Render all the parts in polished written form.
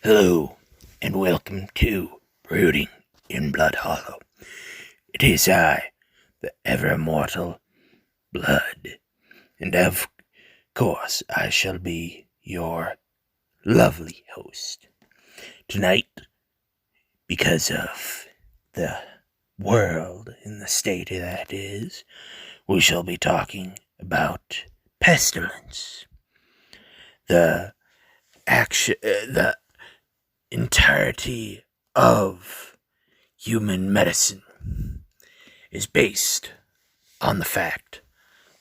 Hello, and welcome to Brooding in Bloodhallow. It is I, the ever-immortal Blood, and of course I shall be your lovely host. Tonight, because of the world and the state that is, we shall be talking about pestilence. The the entirety of human medicine is based on the fact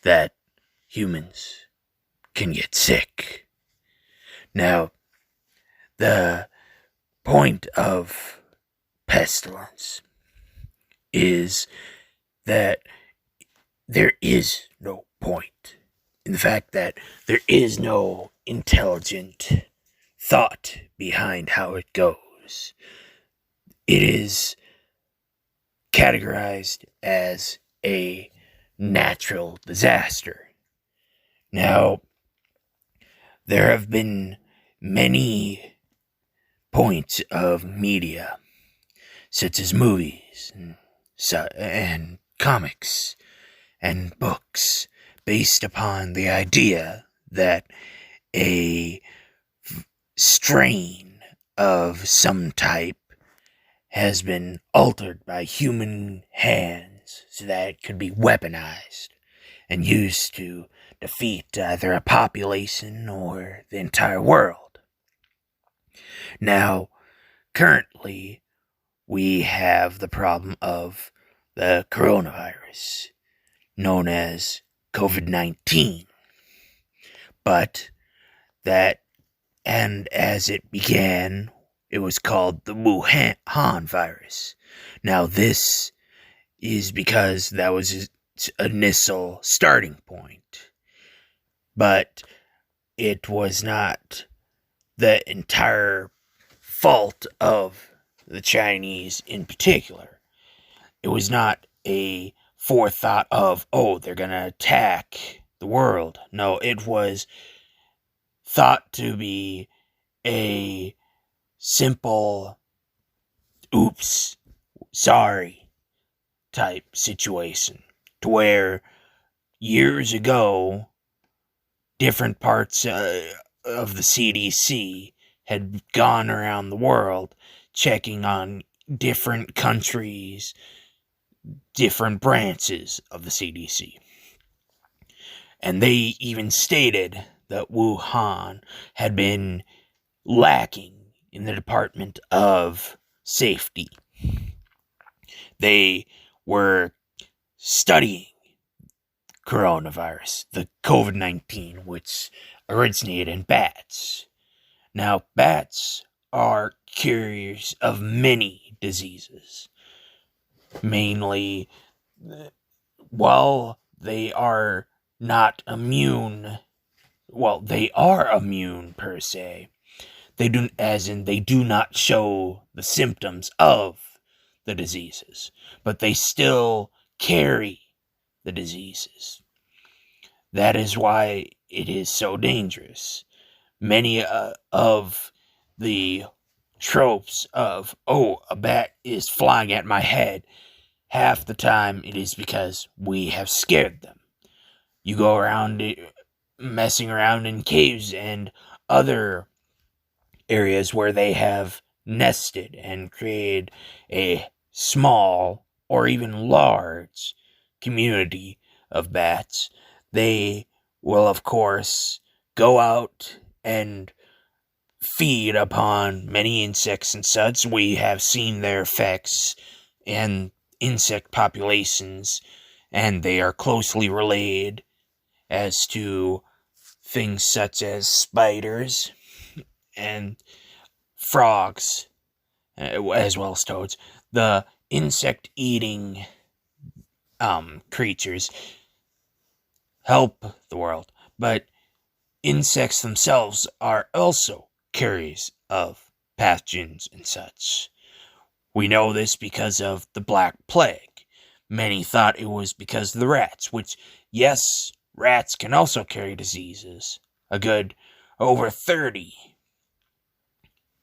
that humans can get sick. Now, the point of pestilence is that there is no point in the fact that there is no intelligent thought behind how it goes. It is categorized as a natural disaster. Now, there have been many points of media, such as movies and comics and books, based upon the idea that a strain of some type has been altered by human hands so that it could be weaponized and used to defeat either a population or the entire world. Now, currently, we have the problem of the coronavirus, known as COVID-19. But as it began, it was called the Wuhan virus. Now, this is because that was its initial starting point. But it was not the entire fault of the Chinese in particular. It was not a forethought of, they're going to attack the world. No, it was thought to be a simple, oops, sorry type situation, to where years ago, different parts of the CDC had gone around the world checking on different countries, different branches of the CDC. And they even stated that Wuhan had been lacking in the Department of Safety. They were studying coronavirus, the COVID-19, which originated in bats. Now, bats are carriers of many diseases. Mainly, while they are not immune, they are immune per se. They do not show the symptoms of the diseases, but they still carry the diseases. That is why it is so dangerous. Many of the tropes of, a bat is flying at my head, half the time it is because we have scared them. You go around messing around in caves and other areas where they have nested and created a small or even large community of bats. They will, of course, go out and feed upon many insects and such. We have seen their effects in insect populations, and they are closely related as to things such as spiders and frogs, as well as toads. The insect-eating creatures help the world, but insects themselves are also carriers of pathogens and such. We know this because of the Black Plague. Many thought it was because of the rats, which, yes, rats can also carry diseases. A good over 30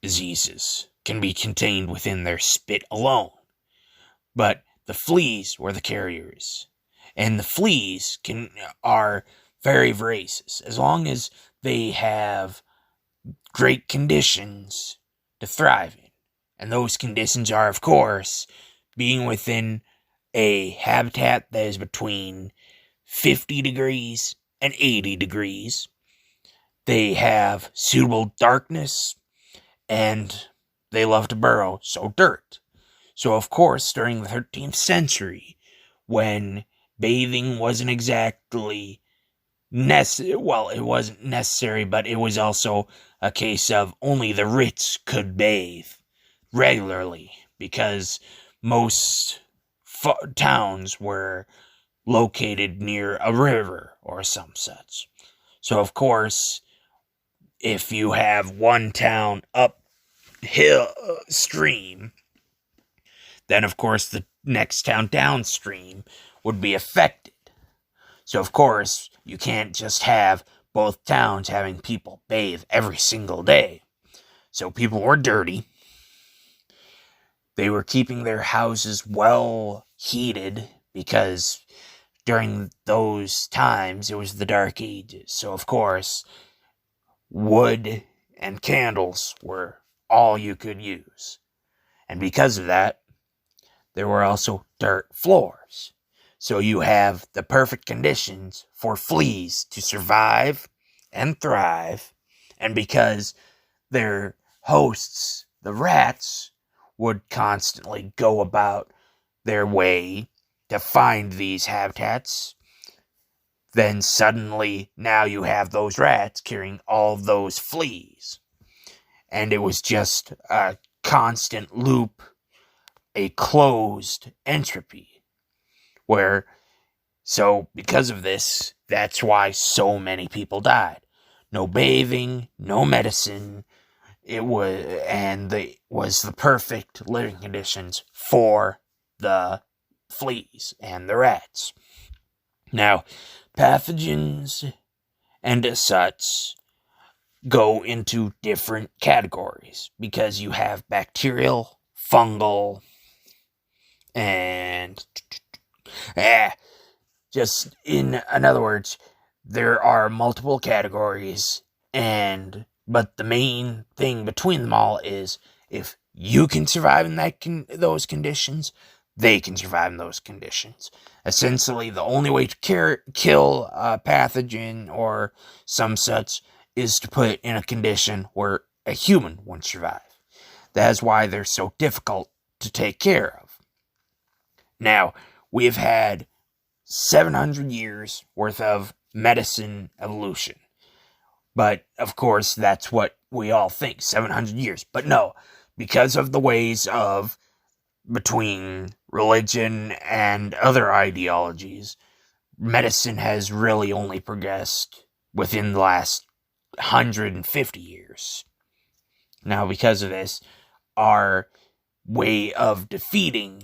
diseases can be contained within their spit alone. But the fleas were the carriers. And the fleas are very voracious. As long as they have great conditions to thrive in. And those conditions are, of course, being within a habitat that is between 50 degrees and 80 degrees. They have suitable darkness, and they love to burrow, so dirt. So, of course, during the 13th century, when bathing wasn't exactly it wasn't necessary, but it was also a case of only the rich could bathe regularly, because most towns were located near a river or some such. So, of course, if you have one town uphill stream, then of course the next town downstream would be affected. So of course you can't just have both towns having people bathe every single day. So people were dirty. They were keeping their houses well heated because during those times it was the Dark Ages. So of course wood and candles were all you could use. And because of that, there were also dirt floors. So you have the perfect conditions for fleas to survive and thrive. And because their hosts, the rats, would constantly go about their way to find these habitats, then suddenly now you have those rats carrying all of those fleas. And it was just a constant loop, a closed entropy. Because of this, that's why so many people died. No bathing, no medicine. It was the perfect living conditions for the fleas and the rats. Now, pathogens and such go into different categories because you have bacterial, fungal, and just in other words, there are multiple categories, but the main thing between them all is if you can survive in those conditions, they can survive in those conditions. Essentially, the only way to kill a pathogen or some such is to put it in a condition where a human won't survive. That is why they're so difficult to take care of. Now, we have had 700 years worth of medicine evolution. But, of course, that's what we all think, 700 years. But no, because of the ways of between religion and other ideologies, medicine has really only progressed within the last 150 years. Now, because of this, our way of defeating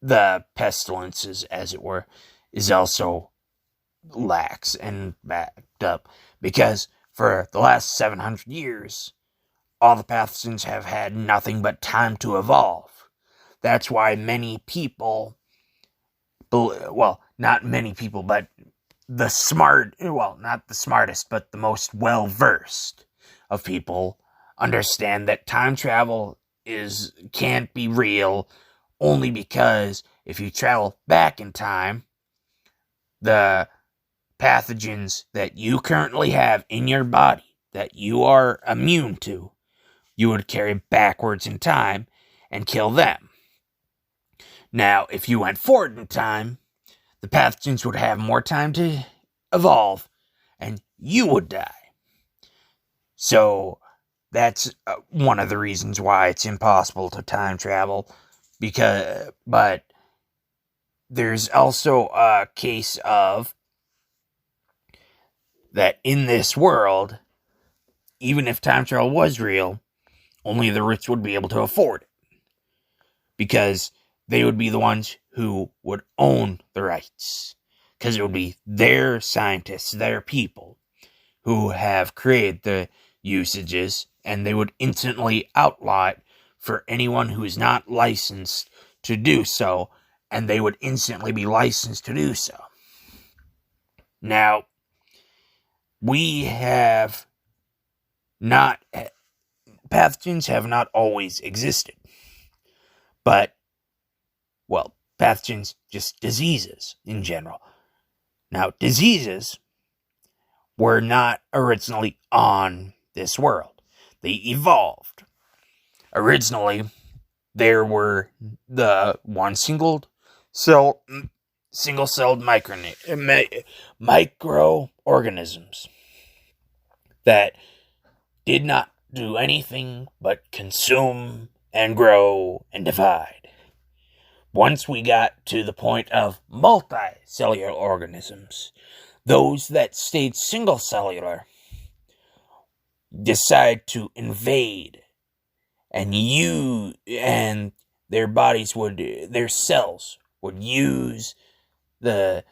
the pestilences, as it were, is also lax and backed up. Because for the last 700 years, all the pathogens have had nothing but time to evolve. That's why many people, not many people, but not the smartest, but the most well-versed of people understand that time travel can't be real, only because if you travel back in time, the pathogens that you currently have in your body that you are immune to, you would carry backwards in time and kill them. Now, if you went forward in time, the pathogens would have more time to evolve and you would die. So that's one of the reasons why it's impossible to time travel. But there's also a case of that in this world, even if time travel was real, only the rich would be able to afford it. Because they would be the ones who would own the rights. Because it would be their scientists, their people, who have created the usages and they would instantly outlaw it for anyone who is not licensed to do so, and they would instantly be licensed to do so. Now, we have not, pathogens have not always existed, but, well, pathogens, just diseases in general. Now, diseases were not originally on this world. They evolved. Originally, there were the single-celled microorganisms that did not do anything but consume and grow and divide. Once we got to the point of multicellular organisms, those that stayed single-cellular decide to invade, and their cells would use the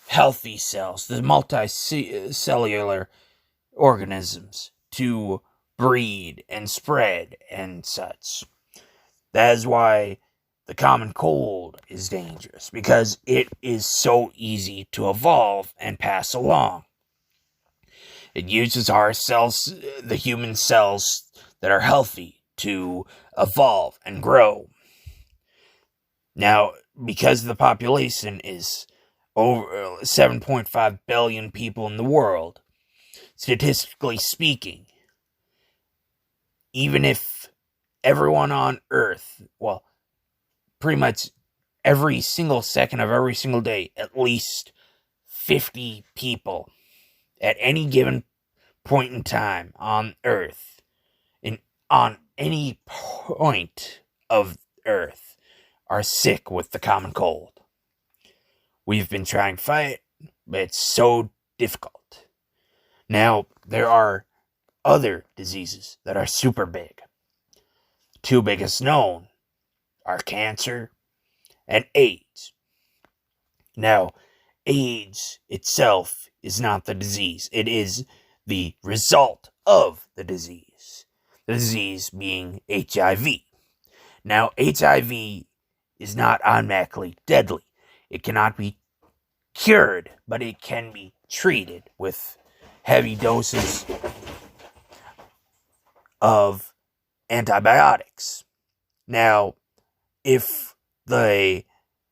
healthy cells, the multicellular organisms, to breed and spread and such. That is why the common cold is dangerous, because it is so easy to evolve and pass along. It uses our cells, the human cells that are healthy, to evolve and grow. Now, because the population is over 7.5 billion people in the world, statistically speaking, even if everyone on Earth, well, pretty much every single second of every single day, at least 50 people at any given point in time on Earth, on any point of Earth, are sick with the common cold. We've been trying to fight it, but it's so difficult. Now, there are other diseases that are super big. Two biggest known are cancer and AIDS. Now, AIDS itself is not the disease. It is the result of the disease. The disease being HIV. Now, HIV is not automatically deadly. It cannot be cured, but it can be treated with heavy doses of antibiotics. Now, if the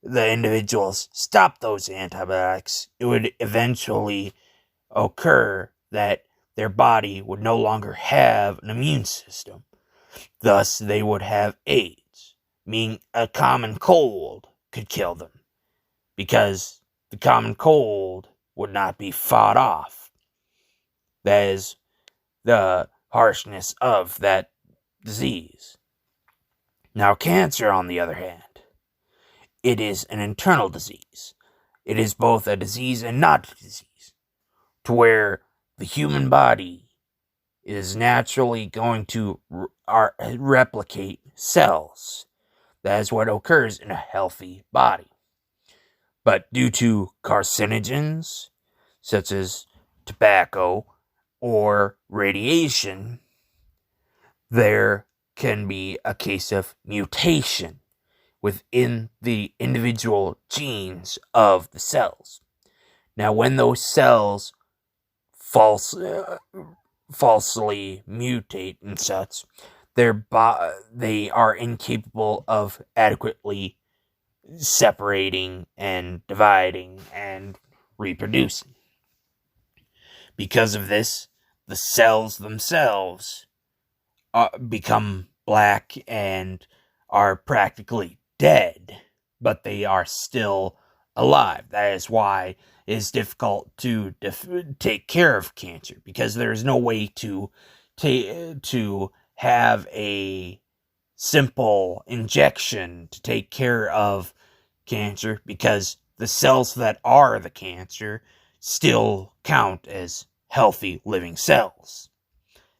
individuals stop those antibiotics, it would eventually occur that their body would no longer have an immune system. Thus, they would have AIDS, meaning a common cold could kill them, because the common cold would not be fought off. That is the harshness of that disease. Now, cancer, on the other hand, it is an internal disease. It is both a disease and not a disease, to where the human body is naturally going to replicate cells. That is what occurs in a healthy body. But due to carcinogens, such as tobacco or radiation, there can be a case of mutation within the individual genes of the cells. Now, when those cells falsely mutate and such, they are incapable of adequately separating and dividing and reproducing. Because of this, the cells themselves become black and are practically dead, but they are still alive. That is why it is difficult to take care of cancer, because there is no way to have a simple injection to take care of cancer, because the cells that are the cancer still count as healthy living cells.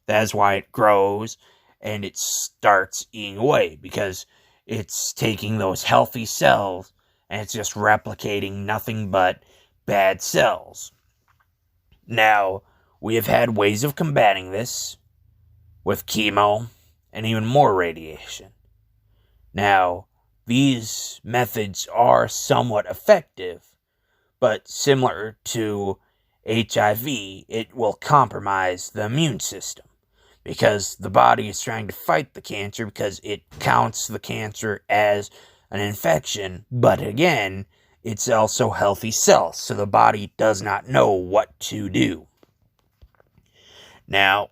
That is why it grows and it starts eating away, because it's taking those healthy cells and it's just replicating nothing but bad cells. Now, we have had ways of combating this. with chemo and even more radiation. Now, these methods are somewhat effective, but similar to HIV, it will compromise the immune system because the body is trying to fight the cancer because it counts the cancer as an infection, but again, it's also healthy cells, so the body does not know what to do. Now,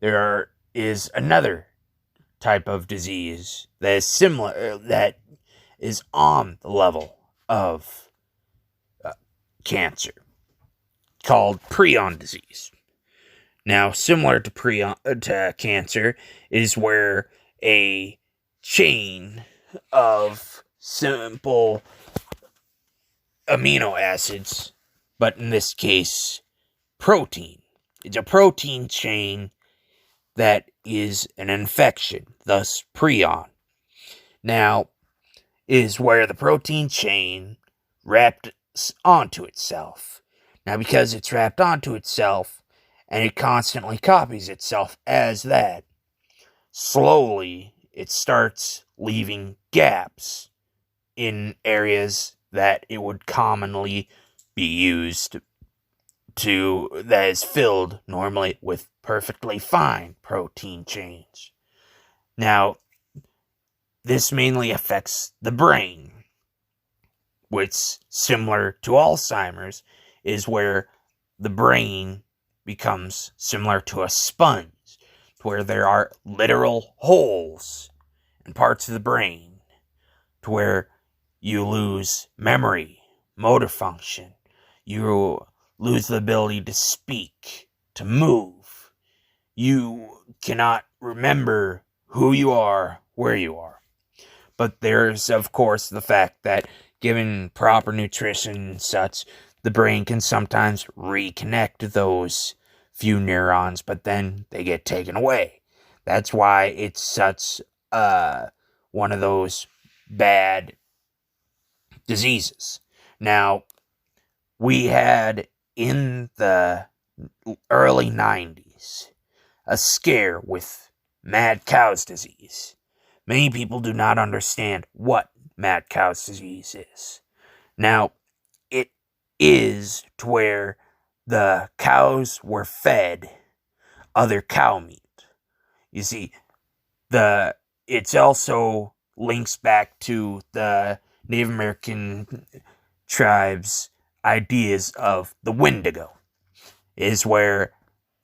there is another type of disease that is similar, that is on the level of cancer, called prion disease. Now, similar to cancer, is where a chain of simple amino acids, but in this case, protein. It's a protein chain that is an infection, thus prion. Now, is where the protein chain wrapped onto itself. Now, because it's wrapped onto itself, and it constantly copies itself as that, slowly it starts leaving gaps in areas that it would commonly be used to, that is filled normally with perfectly fine protein chains. Now, this mainly affects the brain, which, similar to Alzheimer's, is where the brain becomes similar to a sponge, where there are literal holes in parts of the brain, to where you lose memory, motor function, you lose the ability to speak, to move. You cannot remember who you are, where you are. But there's, of course, the fact that given proper nutrition and such, the brain can sometimes reconnect those few neurons, but then they get taken away. That's why it's such one of those bad diseases. Now, we had in the early 90s a scare with mad cow's disease. Many people do not understand what mad cow's disease is. Now, it is to where the cows were fed other cow meat. You see, it's also links back to the Native American tribes' ideas of the Wendigo, is where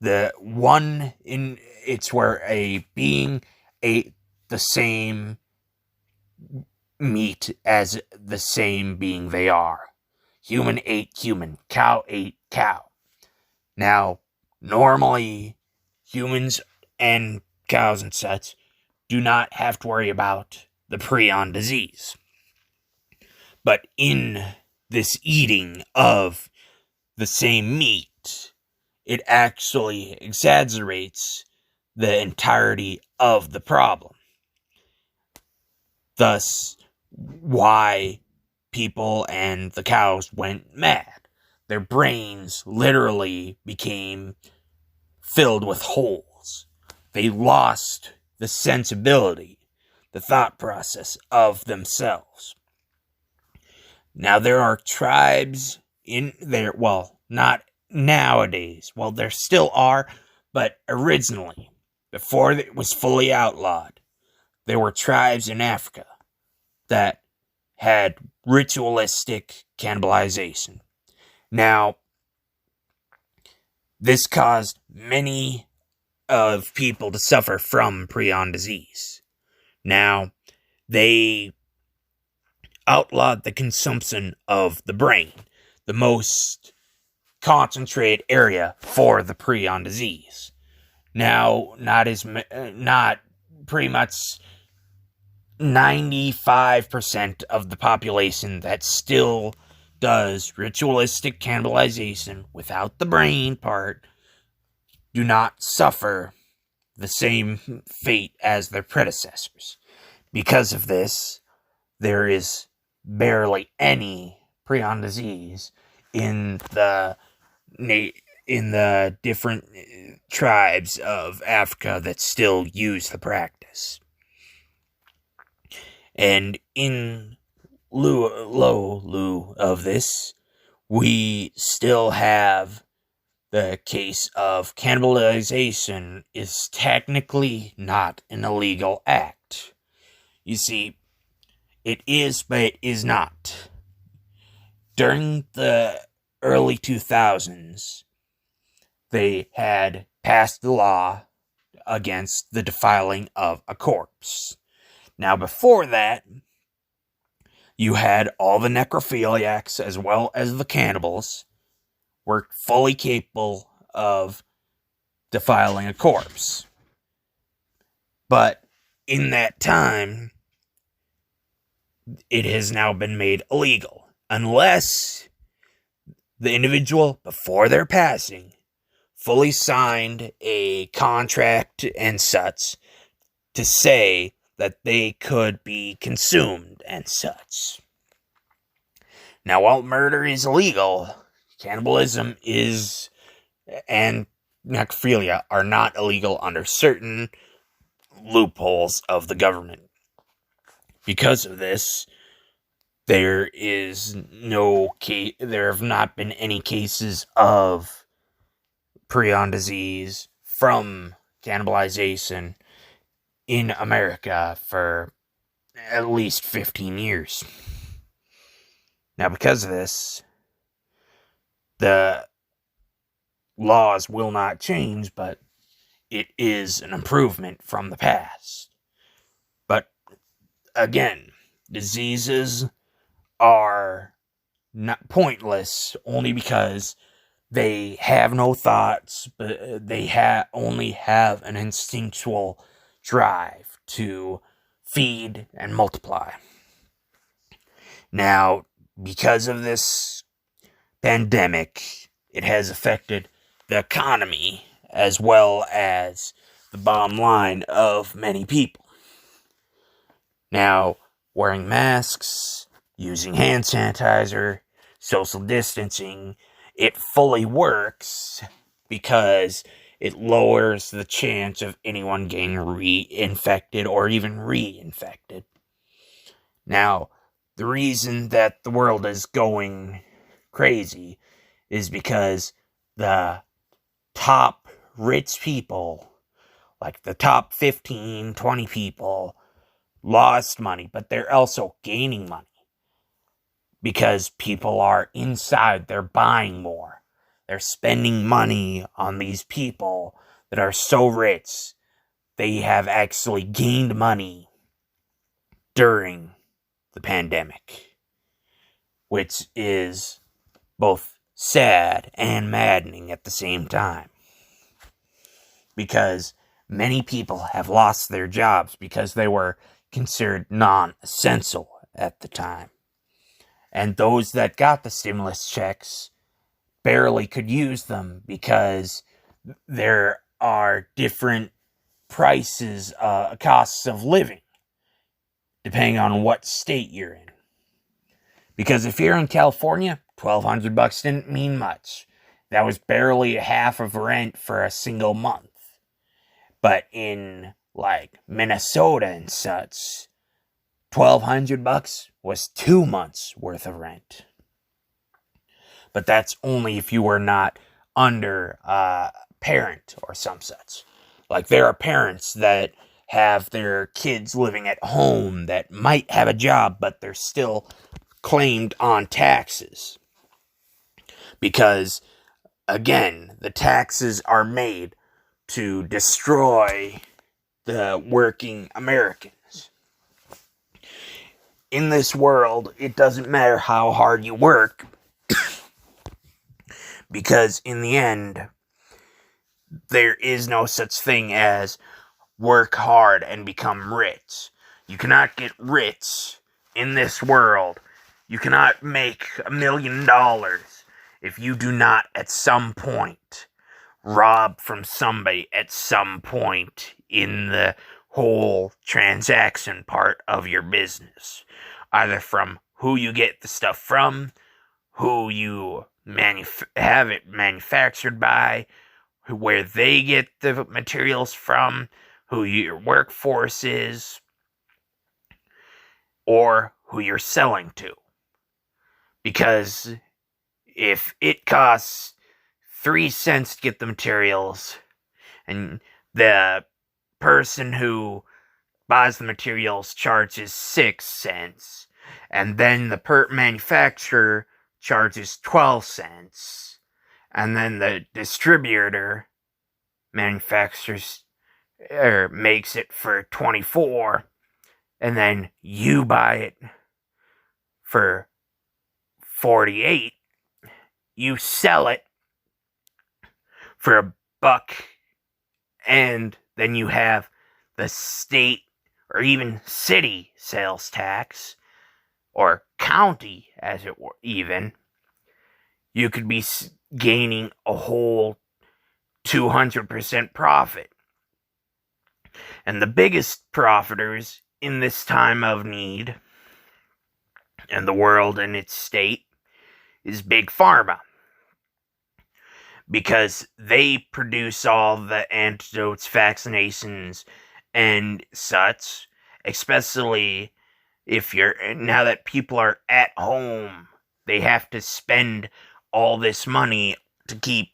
it's where a being ate the same meat as the same being they are. Human ate human, cow ate cow. Now, normally, humans and cows and such do not have to worry about the prion disease. But in this eating of the same meat, it actually exaggerates the entirety of the problem. Thus, why people and the cows went mad. Their brains literally became filled with holes. They lost the sensibility, the thought process of themselves. Now, there are tribes in there, well, not nowadays. Well, there still are, but originally, before it was fully outlawed, there were tribes in Africa that had ritualistic cannibalization. Now, this caused many of people to suffer from prion disease. Now, they outlawed the consumption of the brain, the most concentrated area for the prion disease. Now, not pretty much 95% of the population that still does ritualistic cannibalization without the brain part do not suffer the same fate as their predecessors. Because of this, there is barely any prion disease in the in the different tribes of Africa that still use the practice. And in lieu of this, we still have the case of cannibalization is technically not an illegal act. You see, it is, but it is not. During the early 2000s, they had passed the law against the defiling of a corpse. Now, before that, you had all the necrophiliacs as well as the cannibals were fully capable of defiling a corpse. But in that time, it has now been made illegal. Unless the individual, before their passing, fully signed a contract and such to say that they could be consumed and such. Now, while murder is illegal, cannibalism is, and necrophilia are not illegal under certain loopholes of the government. Because of this, there have not been any cases of prion disease from cannibalization in America for at least 15 years. Now, because of this, the laws will not change, but it is an improvement from the past. But again, diseases are not pointless only because they have no thoughts, but they only have an instinctual drive to feed and multiply. Now, because of this pandemic, it has affected the economy as well as the bottom line of many people. Now, wearing masks, using hand sanitizer, social distancing, it fully works because it lowers the chance of anyone getting reinfected or even reinfected. Now, the reason that the world is going crazy is because the top rich people, like the top 15, 20 people, lost money, but they're also gaining money. Because people are inside, they're buying more. They're spending money on these people that are so rich, they have actually gained money during the pandemic. Which is both sad and maddening at the same time. Because many people have lost their jobs because they were considered non-essential at the time. And those that got the stimulus checks barely could use them because there are different prices, costs of living, depending on what state you're in. Because if you're in California, $1,200 didn't mean much. That was barely half of rent for a single month. But in, like, Minnesota and such, $1,200 was 2 months worth of rent. But that's only if you were not under a parent or some such. Like, there are parents that have their kids living at home that might have a job, but they're still claimed on taxes. Because, again, the taxes are made to destroy the working Americans. In this world, it doesn't matter how hard you work, because in the end, there is no such thing as work hard and become rich. You cannot get rich in this world. You cannot make $1 million if you do not at some point rob from somebody at some point in the whole transaction part of your business. Either from who you get the stuff from, who you have it manufactured by, where they get the materials from, who your workforce is, or who you're selling to. Because if it costs 3 cents to get the materials, and the person who buys the materials charges 6 cents, and then the manufacturer charges 12 cents, and then the distributor manufactures or makes it for 24, and then you buy it for 48, you sell it for $1, and then you have the state or even city sales tax, or county, as it were, even. You could be gaining a whole 200% profit. And the biggest profiters in this time of need, and the world and its state, is Big Pharma. Because they produce all the antidotes, vaccinations, and such, especially now that people are at home, they have to spend all this money to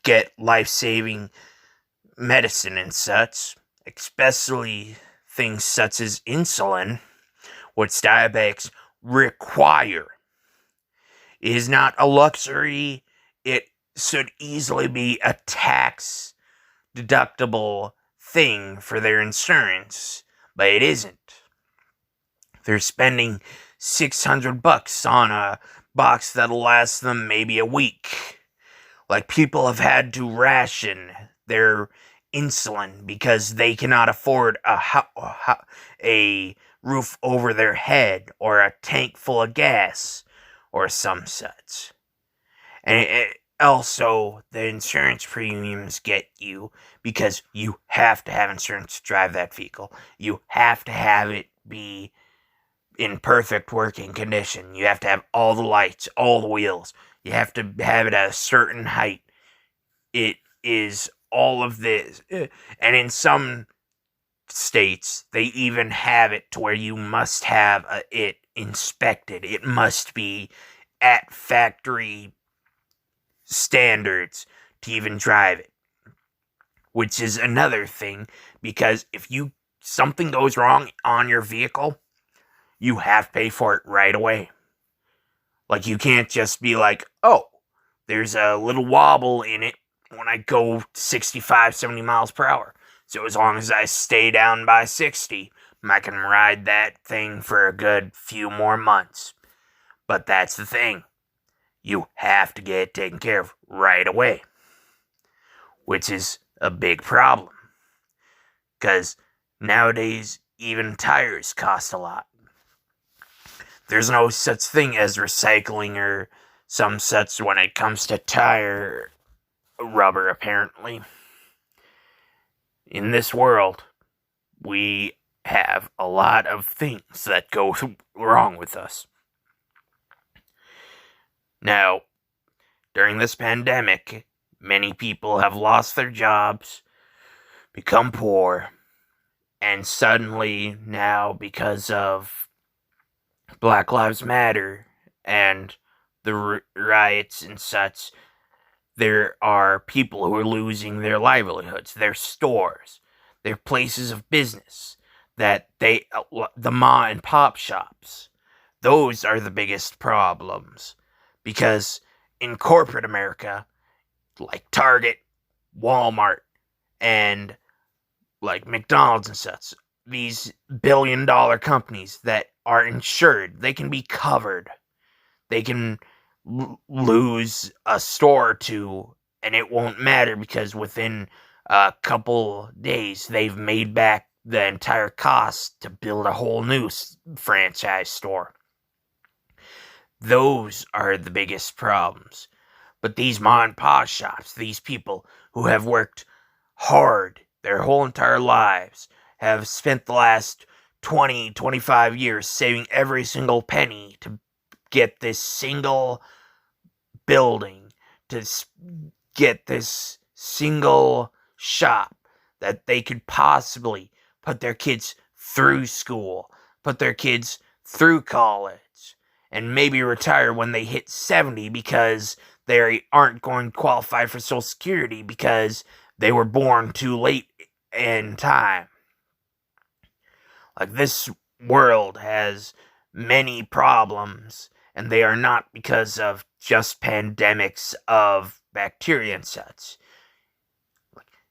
get life-saving medicine and such, especially things such as insulin, which diabetics require. It is not a luxury. It should easily be a tax deductible thing for their insurance, but it isn't. They're spending $600 on a box that'll last them maybe a week. Like, people have had to ration their insulin because they cannot afford a roof over their head or a tank full of gas or some such. And also, the insurance premiums get you because you have to have insurance to drive that vehicle. You have to have it be in perfect working condition. You have to have all the lights, all the wheels. You have to have it at a certain height. It is all of this. And in some states, they even have it to where you must have it inspected. It must be at factory standards to even drive it. Which is another thing, because if something goes wrong on your vehicle, you have to pay for it right away. Like, you can't just be like, oh, there's a little wobble in it when I go 65, 70 miles per hour. So as long as I stay down by 60, I can ride that thing for a good few more months. But that's the thing. You have to get it taken care of right away. Which is a big problem. Because nowadays, even tires cost a lot. There's no such thing as recycling or some such when it comes to tire rubber, apparently. In this world, we have a lot of things that go wrong with us. Now, during this pandemic, many people have lost their jobs, become poor, and suddenly now, because of Black Lives Matter and the riots and such, there are people who are losing their livelihoods, their stores, their places of business, the ma and pop shops. Those are the biggest problems, because in corporate America, like Target, Walmart, and like McDonald's and such, these billion-dollar companies that are insured, they can be covered. They can lose a store or two, and it won't matter, because within a couple days, they've made back the entire cost to build a whole new franchise store. Those are the biggest problems. But these mom and pop shops, these people who have worked hard their whole entire lives, have spent the last 20, 25 years saving every single penny to get this single building to get this single shop that they could possibly put their kids through school, put their kids through college, and maybe retire when they hit 70 because they aren't going to qualify for Social Security because they were born too late in time. Like, this world has many problems, and they are not because of just pandemics of bacteria and such.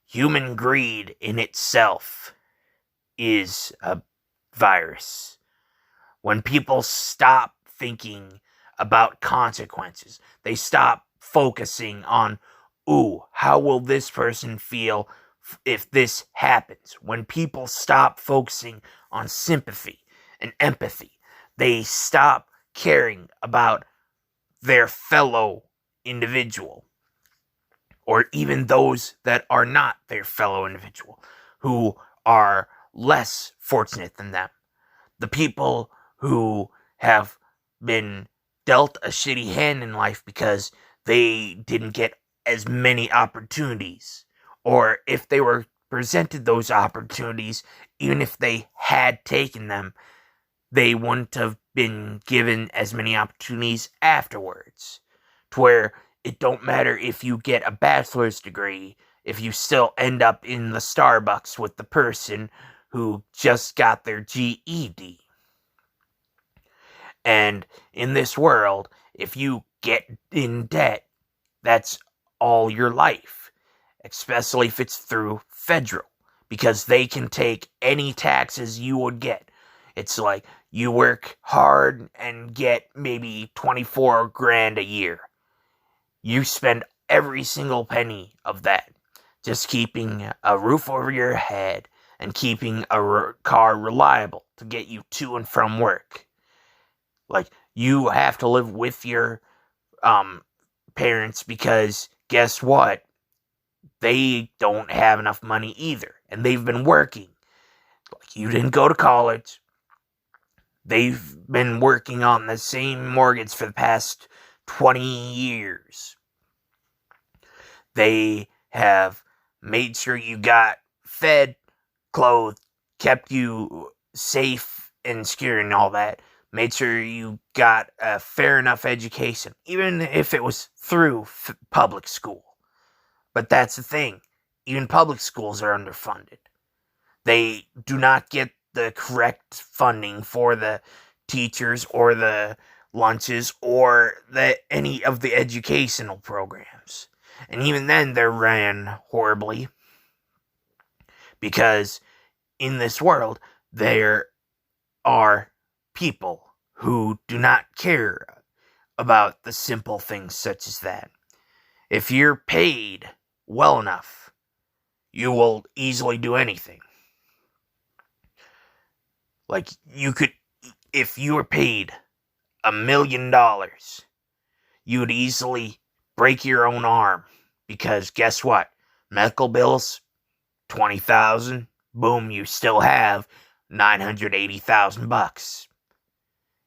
Human greed in itself is a virus. When people stop thinking about consequences, they stop focusing on, how will this person feel if this happens? When people stop focusing on sympathy and empathy, they stop caring about their fellow individual, or even those that are not their fellow individual, who are less fortunate than them. The people who have been dealt a shitty hand in life because they didn't get as many opportunities, or if they were presented those opportunities, even if they had taken them, they wouldn't have been given as many opportunities afterwards. To where it don't matter if you get a bachelor's degree, if you still end up in the Starbucks with the person who just got their GED. And in this world, if you get in debt, that's all your life. Especially if it's through federal. Because they can take any taxes you would get. It's like you work hard and get maybe 24 grand a year. You spend every single penny of that just keeping a roof over your head and keeping a car reliable to get you to and from work. Like, you have to live with your parents because guess what? They don't have enough money either. And they've been working. Like, you didn't go to college. They've been working on the same mortgage for the past 20 years. They have made sure you got fed, clothed, kept you safe and secure and all that. Made sure you got a fair enough education, even if it was through public school. But that's the thing. Even public schools are underfunded. They do not get the correct funding for the teachers or the lunches or any of the educational programs. And even then, they're ran horribly. Because in this world, there are people who do not care about the simple things such as that. If you're paid well enough, you will easily do anything. Like, you could, if you were paid $1 million, you would easily break your own arm. Because guess what? Medical bills, $20,000. Boom, you still have $980,000.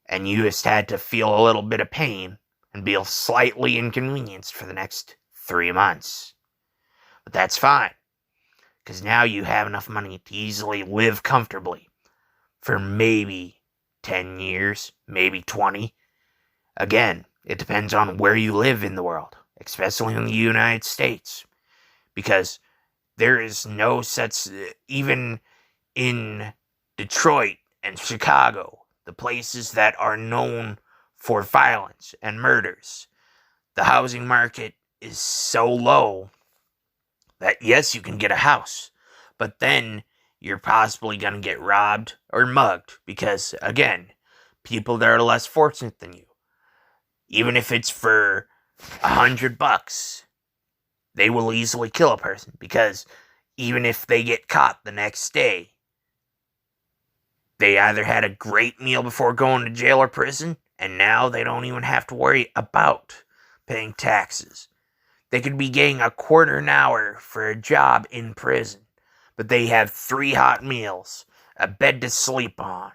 And you just had to feel a little bit of pain and be slightly inconvenienced for the next 3 months. But that's fine. Because now you have enough money to easily live comfortably for maybe 10 years, maybe 20. Again, it depends on where you live in the world, especially in the United States. Because there is no such, even in Detroit and Chicago, the places that are known for violence and murders, the housing market is so low that yes, you can get a house, but then you're possibly going to get robbed or mugged because, again, people that are less fortunate than you, even if it's for $100, they will easily kill a person because even if they get caught the next day, they either had a great meal before going to jail or prison, and now they don't even have to worry about paying taxes. They could be getting a quarter an hour for a job in prison, but they have 3 hot meals, a bed to sleep on.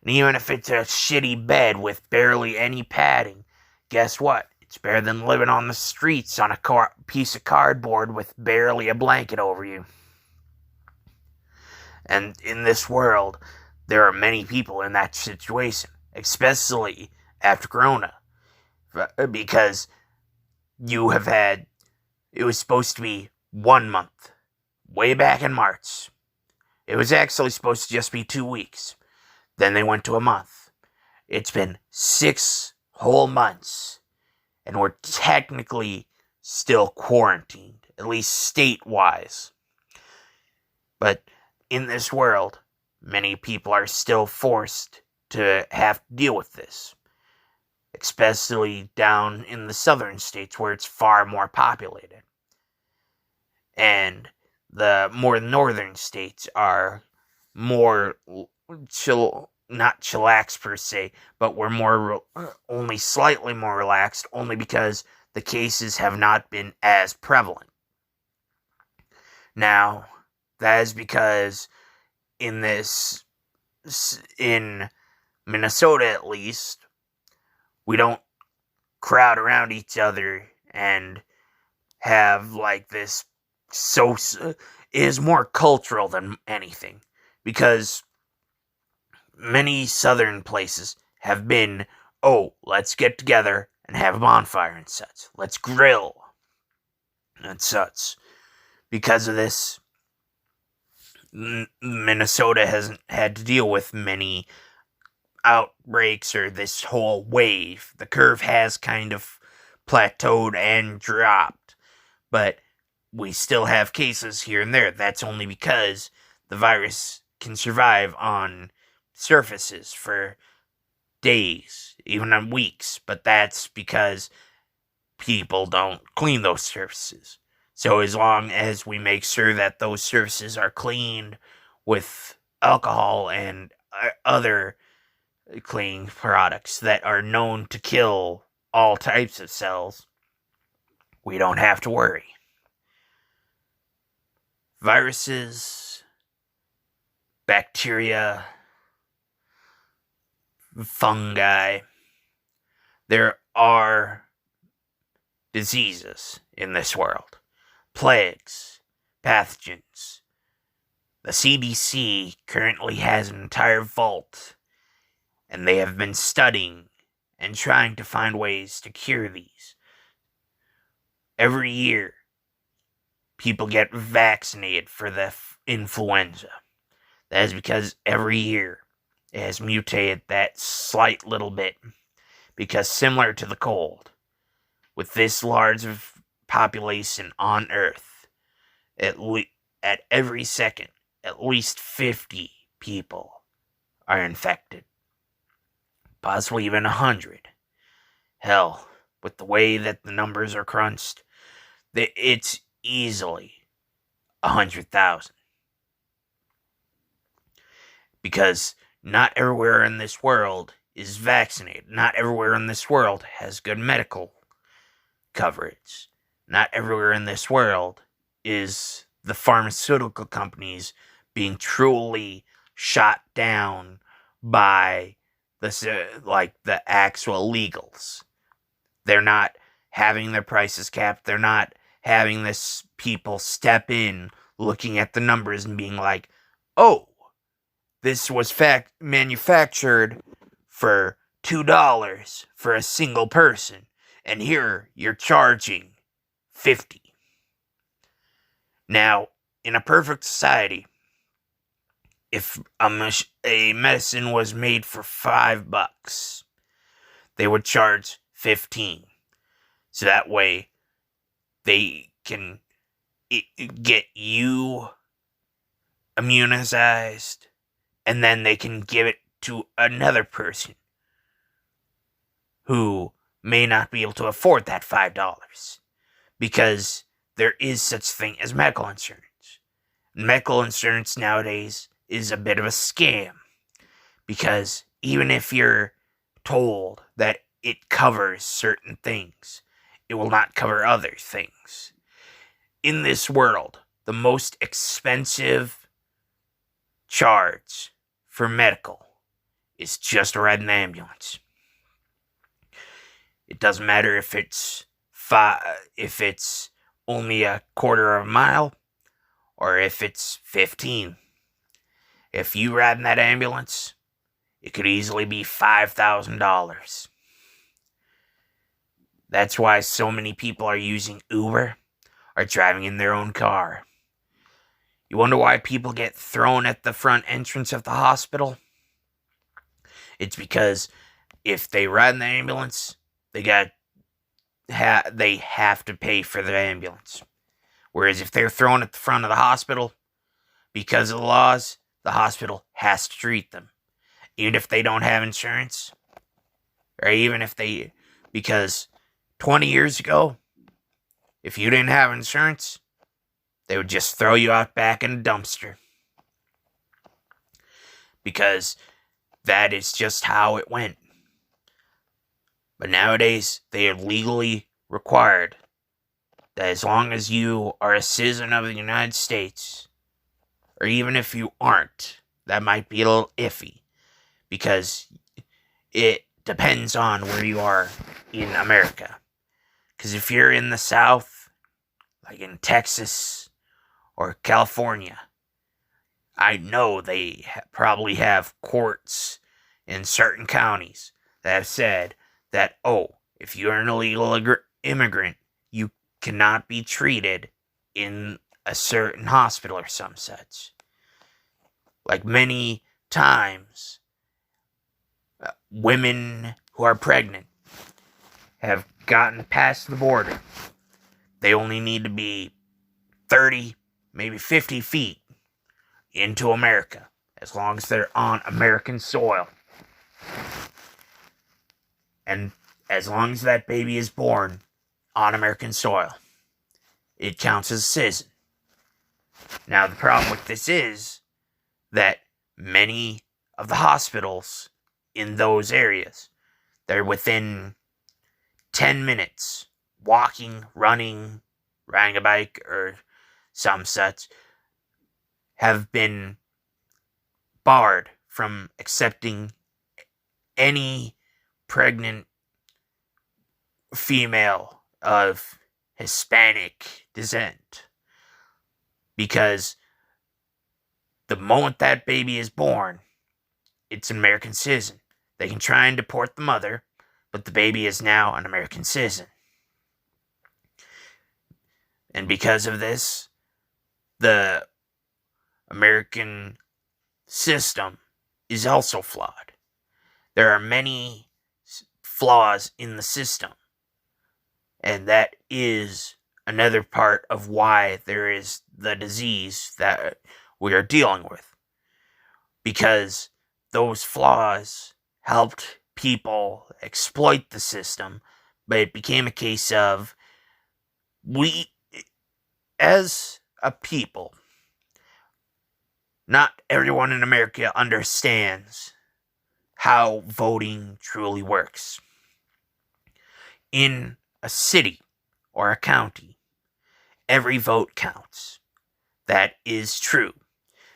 And even if it's a shitty bed with barely any padding, guess what? It's It's better than living on the streets on a piece of cardboard with barely a blanket over you. And in this world, there are many people in that situation, especially after Corona, because you have had, it was supposed to be 1 month, way back in March. It was actually supposed to just be 2 weeks. Then they went to a month. It's been 6 whole months, and we're technically still quarantined, at least state-wise. But in this world, many people are still forced to have to deal with this, especially down in the southern states where it's far more populated. And the more northern states are more not chillax per se, but we're only slightly more relaxed, only because the cases have not been as prevalent. Now, that is because in Minnesota at least, we don't crowd around each other and have like this. So it is more cultural than anything, because many southern places have been, oh, let's get together and have a bonfire and such. Let's grill and such. Because of this, Minnesota hasn't had to deal with many outbreaks or this whole wave. The curve has kind of plateaued and dropped, but we still have cases here and there. That's only because the virus can survive on surfaces for days, even on weeks, but that's because people don't clean those surfaces. So as long as we make sure that those surfaces are cleaned with alcohol and other cleaning products that are known to kill all types of cells, we don't have to worry. Viruses, bacteria, fungi. There are diseases in this world. Plagues, pathogens. The CDC currently has an entire vault, and they have been studying and trying to find ways to cure these. Every year, people get vaccinated for the influenza. That is because every year it has mutated that slight little bit. Because similar to the cold, with this large of population on Earth, at every second, at least 50 people are infected. Possibly even 100. Hell, with the way that the numbers are crunched, it's easily 100,000. Because not everywhere in this world is vaccinated. Not everywhere in this world has good medical coverage. Not everywhere in this world is the pharmaceutical companies being truly shot down by the actual legals. They're not having their prices capped. They're not having this people step in, looking at the numbers and being like, oh, this was manufactured for $2 for a single person, and here you're charging $50. Now, in a perfect society, if a medicine was made for $5, they would charge $15. So that way, they can get you immunized, and then they can give it to another person who may not be able to afford that $5. Because there is such thing as medical insurance. Medical insurance nowadays is a bit of a scam. Because even if you're told that it covers certain things, it will not cover other things. In this world, the most expensive charge for medical is just a ride in the ambulance. It doesn't matter if it's only a quarter of a mile or if it's 15. If you ride in that ambulance, it could easily be $5,000. That's why so many people are using Uber or driving in their own car. You wonder why people get thrown at the front entrance of the hospital? It's because if they ride in the ambulance, they have to pay for the ambulance. Whereas if they're thrown at the front of the hospital, because of the laws, the hospital has to treat them. Even if they don't have insurance, or even if because 20 years ago, if you didn't have insurance, they would just throw you out back in a dumpster. Because that is just how it went. But nowadays, they are legally required that as long as you are a citizen of the United States, or even if you aren't, that might be a little iffy. Because it depends on where you are in America. Because if you're in the South, like in Texas or California, I know they probably have courts in certain counties that have said that, if you're an illegal immigrant, you cannot be treated in a certain hospital or some such. Like many times, women who are pregnant have gotten past the border. They only need to be 30, maybe 50 feet into America, as long as they're on American soil. And as long as that baby is born on American soil, it counts as a citizen. Now, the problem with this is that many of the hospitals in those areas, they're within 10 minutes, walking, running, riding a bike, or some such, have been barred from accepting any pregnant female of Hispanic descent. Because the moment that baby is born, it's an American citizen. They can try and deport the mother, but the baby is now an American citizen. And because of this, the American system is also flawed. There are many flaws in the system. And that is another part of why there is the disease that we are dealing with. Because those flaws helped people exploit the system, but it became a case of we, as a people, not everyone in America understands how voting truly works. In a city or a county, every vote counts. That is true.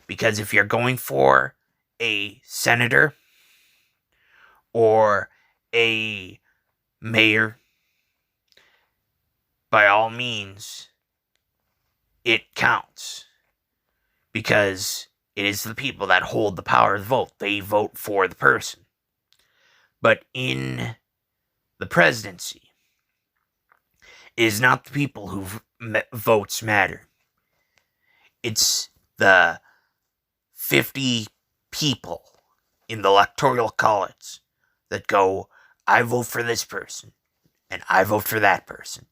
Because if you're going for a senator or a mayor, by all means, it counts. Because it is the people that hold the power of the vote. They vote for the person. But in the presidency, it is not the people who votes matter. It's the 50 people in the electoral college that go, I vote for this person, and I vote for that person.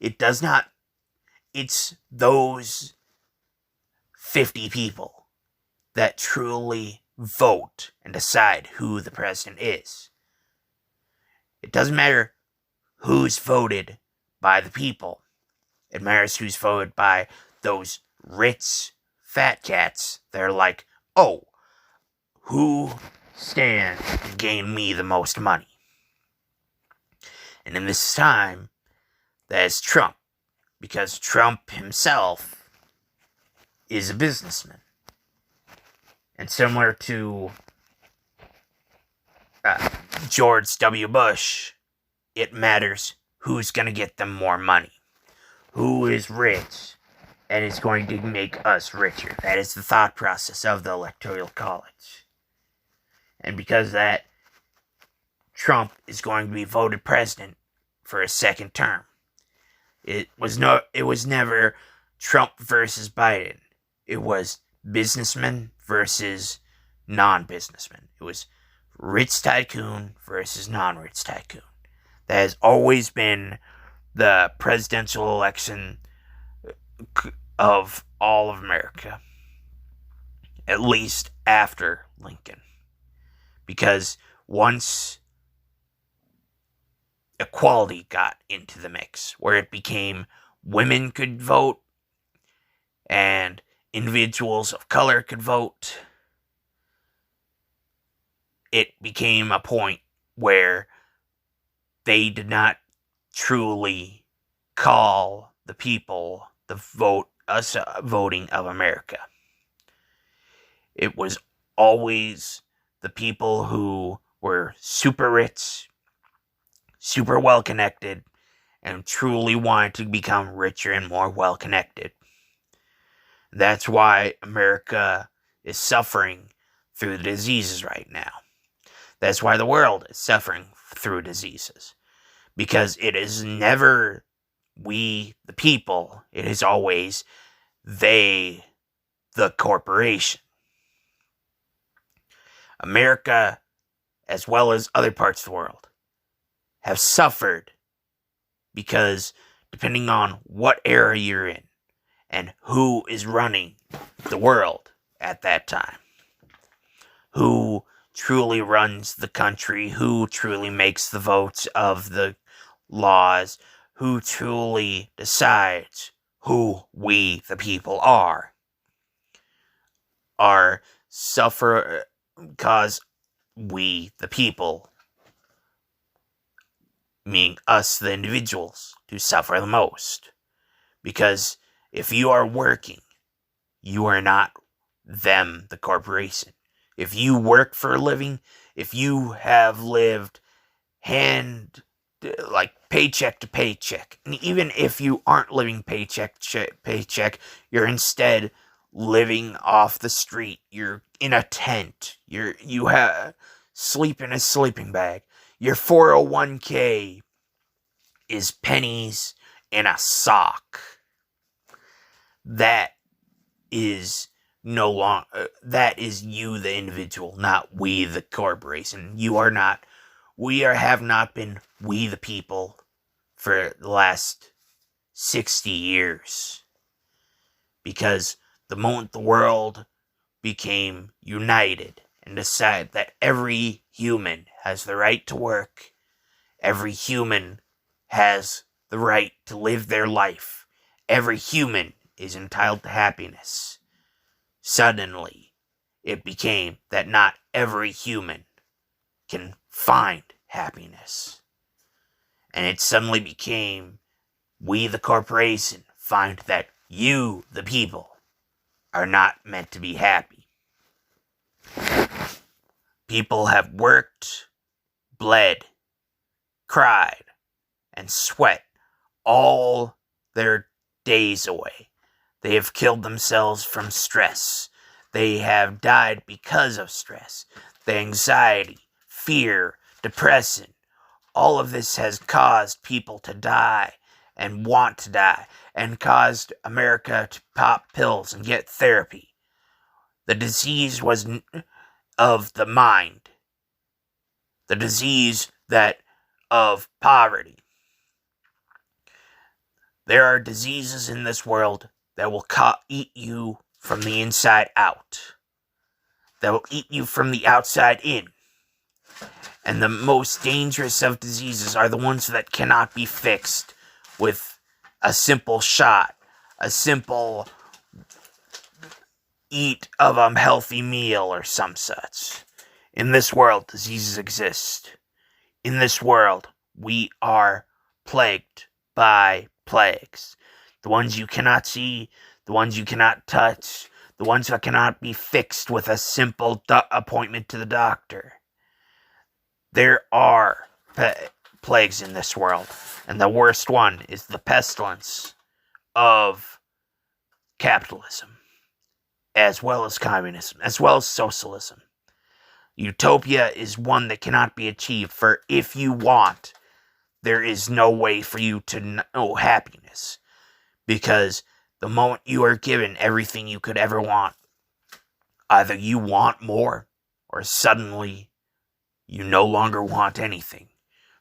It does not. It's those 50 people that truly vote and decide who the president is. It doesn't matter who's voted by the people. It matters who's voted by those rich fat cats that are like, who stands to gain me the most money? And in this time, that is Trump. Because Trump himself is a businessman. And similar to George W. Bush, it matters who's going to get them more money. Who is rich and is going to make us richer. That is the thought process of the Electoral College. And because of that, Trump is going to be voted president for a second term. It was never Trump versus Biden. It was businessmen versus non-businessmen. It was rich tycoon versus non-rich tycoon. That has always been the presidential election of all of America. At least after Lincoln. Because once equality got into the mix, where it became women could vote and individuals of color could vote, it became a point where they did not truly call the people the voting of America. It was always the people who were super rich, super well connected, and truly wanted to become richer and more well connected. That's why America is suffering through the diseases right now. That's why the world is suffering through diseases. Because it is never we, the people. It is always they, the corporation. America, as well as other parts of the world, have suffered because depending on what era you're in and who is running the world at that time, who truly runs the country, who truly makes the votes of the laws, who truly decides who we, the people, are suffer because we, the people, meaning us, the individuals, to suffer the most. Because if you are working, you are not them, the corporation. If you work for a living, if you have lived paycheck to paycheck, and even if you aren't living paycheck to paycheck, you're instead living off the street. You're in a tent. You have sleep in a sleeping bag. Your 401k is pennies in a sock. That is that is you, the individual, not we, the corporation. We have not been we, the people, for the last 60 years. Because the moment the world became united and decided that every human has the right to work, every human has the right to live their life, every human is entitled to happiness, suddenly it became that not every human can find happiness. And it suddenly became, we, the corporation, find that you, the people, are not meant to be happy. People have worked, bled, cried, and sweat all their days away. They have killed themselves from stress. They have died because of stress. The anxiety, fear, depression, all of this has caused people to die and want to die, and caused America to pop pills and get therapy. The disease was of the mind. The disease of poverty. There are diseases in this world that will eat you from the inside out. That will eat you from the outside in. And the most dangerous of diseases are the ones that cannot be fixed with a simple shot, a simple eat of a healthy meal or some such. In this world, diseases exist. In this world, we are plagued by plagues. The ones you cannot see, the ones you cannot touch, the ones that cannot be fixed with a simple appointment to the doctor. There are plagues in this world, and the worst one is the pestilence of capitalism, as well as communism, as well as socialism. Utopia is one that cannot be achieved, for if you want, there is no way for you to know happiness, because the moment you are given everything you could ever want, either you want more, or suddenly you no longer want anything,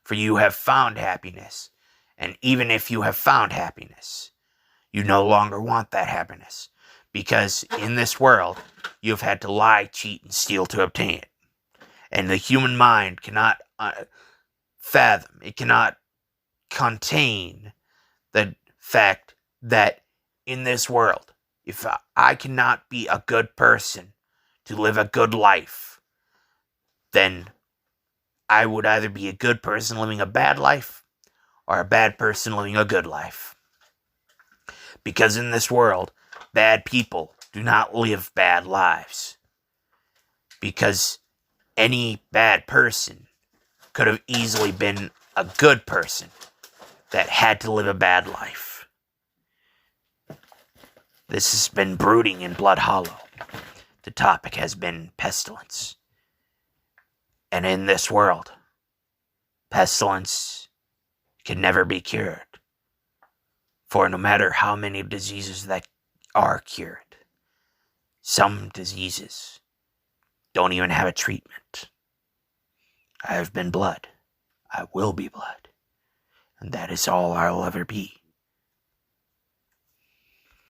for you have found happiness. And even if you have found happiness, you no longer want that happiness, because in this world, you've had to lie, cheat, and steal to obtain it. And the human mind cannot fathom, it cannot contain the fact that in this world, if I cannot be a good person to live a good life, then I would either be a good person living a bad life or a bad person living a good life. Because in this world, bad people do not live bad lives. Because any bad person could have easily been a good person that had to live a bad life. This has been Brooding in Bloodhallow. The topic has been pestilence. And in this world, pestilence can never be cured. For no matter how many diseases that are cured, some diseases don't even have a treatment. I have been blood. I will be blood. And that is all I'll ever be.